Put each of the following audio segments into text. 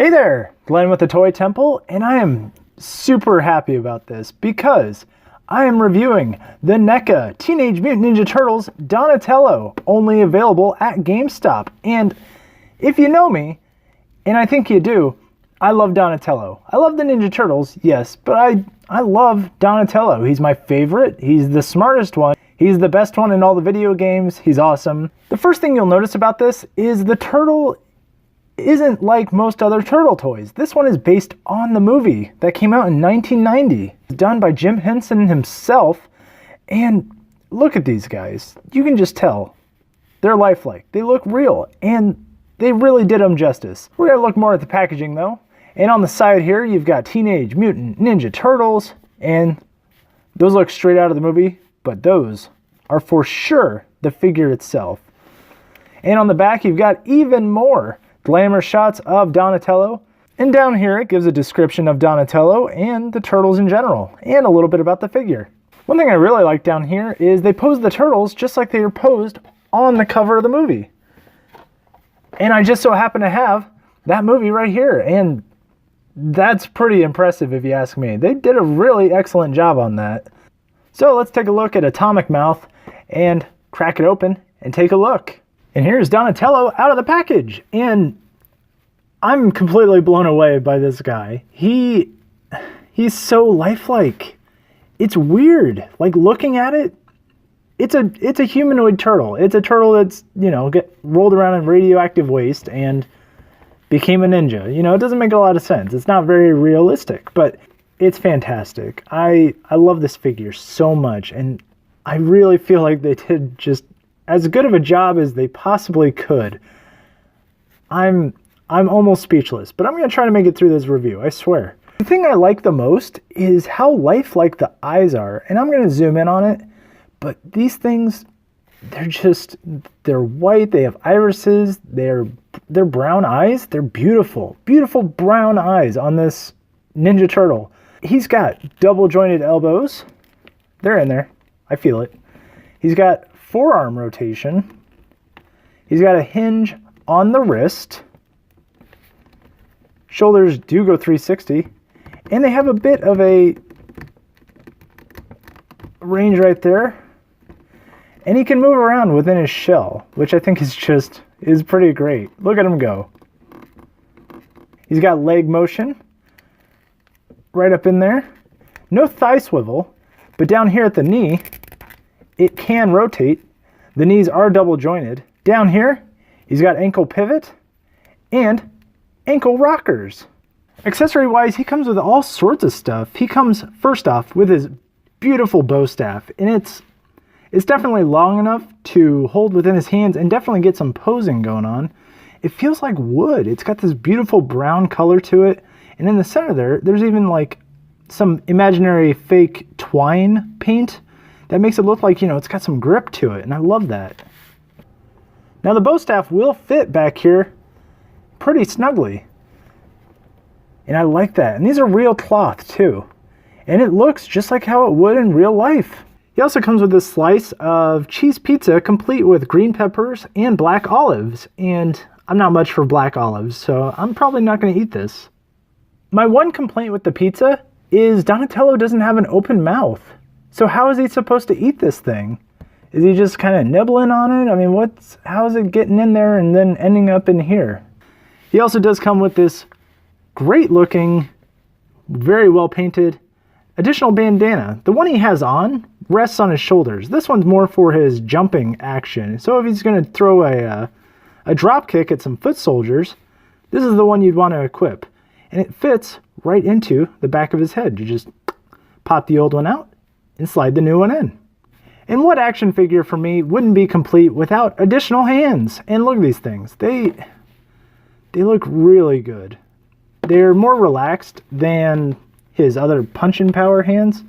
Hey there, Glenn with the Toy Temple, and I am super happy about this because I am reviewing the NECA Teenage Mutant Ninja Turtles Donatello, only available at Gamestop. And if you know me, and I think you do, I love Donatello. I love the Ninja Turtles, yes, but I love Donatello. He's my favorite, he's the smartest one, he's the best one in all the video games, he's awesome. The first thing you'll notice about this is the turtle isn't like most other turtle toys. This one is based on the movie that came out in 1990. It's done by Jim Henson himself, and look at these guys. You can just tell they're lifelike. They look real, and they really did them justice. We're gonna look more at the packaging though. And on the side here, you've got Teenage Mutant Ninja Turtles, and those look straight out of the movie, but those are for sure the figure itself. And on the back, you've got even more glamour shots of Donatello. And down here, it gives a description of Donatello and the turtles in general, and a little bit about the figure. One thing I really like down here is they pose the turtles just like they were posed on the cover of the movie. And I just so happen to have that movie right here, and that's pretty impressive if you ask me. They did a really excellent job on that. So let's take a look at Atomic Mouth and crack it open and take a look. And here's Donatello out of the package, and I'm completely blown away by this guy. He's so lifelike. It's weird. Like, looking at it, it's a humanoid turtle. It's a turtle that's, you know, rolled around in radioactive waste and became a ninja. You know, it doesn't make a lot of sense. It's not very realistic, but it's fantastic. I love this figure so much, and I really feel like they did just as good of a job as they possibly could. I'm almost speechless, but I'm going to try to make it through this review, I swear. The thing I like the most is how lifelike the eyes are, and I'm going to zoom in on it, but these things, they're white, they have irises, they're brown eyes, they're beautiful, beautiful brown eyes on this Ninja Turtle. He's got double jointed elbows, they're in there, I feel it. He's got forearm rotation. He's got a hinge on the wrist. Shoulders do go 360. And they have a bit of a range right there. And he can move around within his shell, which I think is pretty great. Look at him go. He's got leg motion right up in there. No thigh swivel, but down here at the knee, it can rotate. The knees are double jointed. Down here, he's got ankle pivot and ankle rockers. Accessory wise, he comes with all sorts of stuff. He comes first off with his beautiful bow staff, and it's definitely long enough to hold within his hands and definitely get some posing going on. It feels like wood. It's got this beautiful brown color to it, and in the center there's even like some imaginary fake twine paint that makes it look like, you know, it's got some grip to it, and I love that. Now the bow staff will fit back here pretty snugly, and I like that. And these are real cloth too, and it looks just like how it would in real life. He also comes with this slice of cheese pizza complete with green peppers and black olives, and I'm not much for black olives, so I'm probably not going to eat this. My one complaint with the pizza is Donatello doesn't have an open mouth. So how is he supposed to eat this thing? Is he just kind of nibbling on it? I mean, how is it getting in there and then ending up in here? He also does come with this great looking, very well painted additional bandana. The one he has on rests on his shoulders. This one's more for his jumping action. So if he's going to throw a drop kick at some foot soldiers, this is the one you'd want to equip. And it fits right into the back of his head. You just pop the old one out and slide the new one in. And what action figure for me wouldn't be complete without additional hands? And look at these things. They look really good. They're more relaxed than his other punch-and power hands,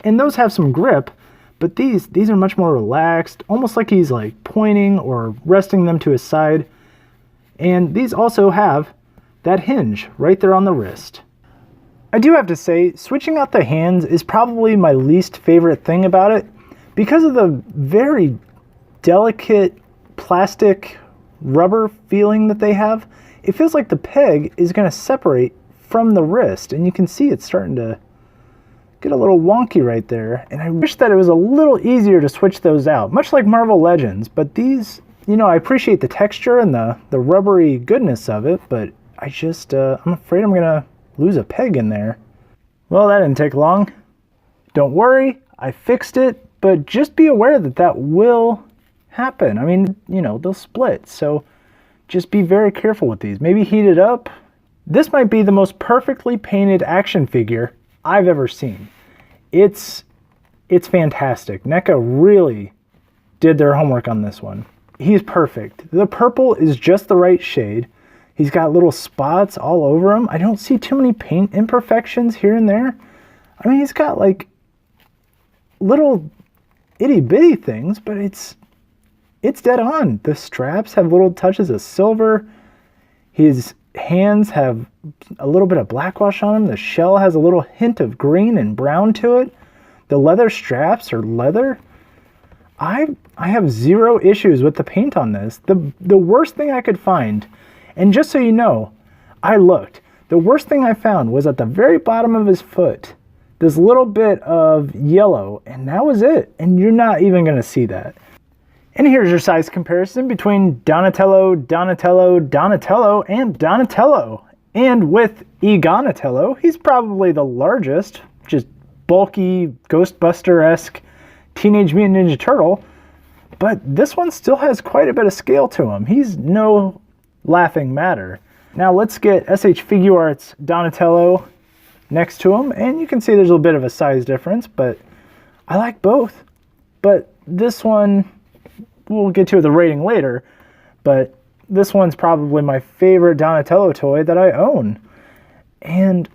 and those have some grip, but these are much more relaxed, almost like he's like pointing or resting them to his side. And these also have that hinge right there on the wrist. I do have to say, switching out the hands is probably my least favorite thing about it because of the very delicate plastic rubber feeling that they have. it feels like the peg is going to separate from the wrist, and you can see it's starting to get a little wonky right there. And I wish that it was a little easier to switch those out, much like Marvel Legends. But these, you know, I appreciate the texture and the rubbery goodness of it, but I just, I'm afraid I'm going to lose a peg in there. Well, that didn't take long. Don't worry, I fixed it, but just be aware that that will happen. I mean, you know, they'll split, so just be very careful with these. Maybe heat it up. This might be the most perfectly painted action figure I've ever seen. It's fantastic. NECA really did their homework on this one. He's perfect. The purple is just the right shade. He's got little spots all over him. I don't see too many paint imperfections here and there. I mean, he's got like little itty bitty things, but it's dead on. The straps have little touches of silver. His hands have a little bit of blackwash on them. The shell has a little hint of green and brown to it. The leather straps are leather. I have zero issues with the paint on this. The worst thing I could find, and just so you know, I looked. The worst thing I found was at the very bottom of his foot, this little bit of yellow, and that was it. And you're not even going to see that. And here's your size comparison between Donatello, Donatello, Donatello, and Donatello. And with Egonatello, he's probably the largest, just bulky, Ghostbuster-esque Teenage Mutant Ninja Turtle. But this one still has quite a bit of scale to him. He's no laughing matter. Now let's get SH Figuarts Donatello next to him, and you can see there's a bit of a size difference, but I like both. But this one, we'll get to the rating later, but this one's probably my favorite Donatello toy that I own. And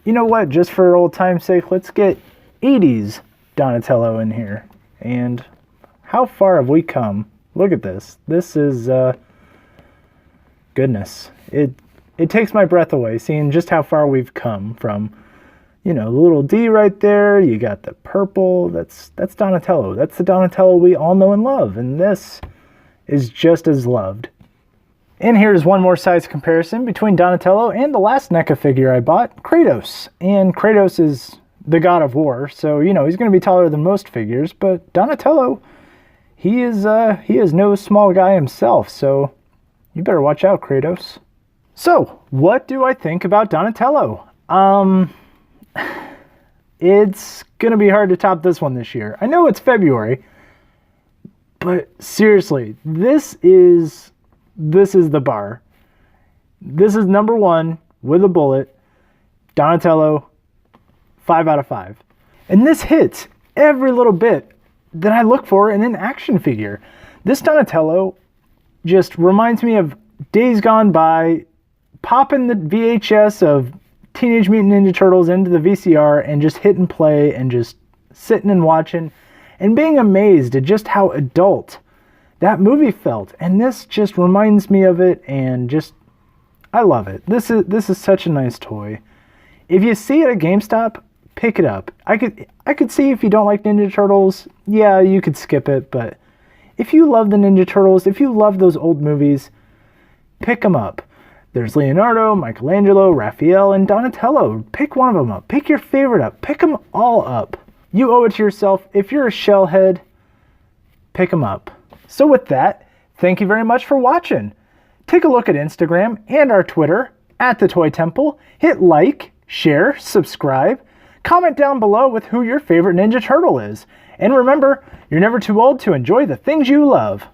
you know what, just for old time's sake, let's get 80's Donatello in here. And how far have we come? Look at this. This is goodness. It takes my breath away seeing just how far we've come from, you know, the little D right there. You got the purple. That's Donatello. That's the Donatello we all know and love. And this is just as loved. And here's one more size comparison between Donatello and the last NECA figure I bought, Kratos. And Kratos is the god of war, so, you know, he's going to be taller than most figures. But Donatello, he is no small guy himself, so you better watch out, Kratos. So, what do I think about Donatello? It's gonna be hard to top this one this year. I know it's February, but seriously, this is the bar. This is number one with a bullet. Donatello, 5 out of 5. And this hits every little bit that I look for in an action figure. This Donatello just reminds me of days gone by, popping the VHS of Teenage Mutant Ninja Turtles into the VCR and just hit and play and just sitting and watching and being amazed at just how adult that movie felt. And this just reminds me of it, and just, I love it. This is such a nice toy. If you see it at GameStop, pick it up. I could see if you don't like Ninja Turtles, yeah, you could skip it, but if you love the Ninja Turtles, if you love those old movies, pick them up. There's Leonardo, Michelangelo, Raphael, and Donatello. Pick one of them up. Pick your favorite up. Pick them all up. You owe it to yourself. If you're a shellhead, pick them up. So with that, thank you very much for watching. Take a look at Instagram and our Twitter, @TheToyTemple. Hit like, share, subscribe. Comment down below with who your favorite Ninja Turtle is. And remember, you're never too old to enjoy the things you love.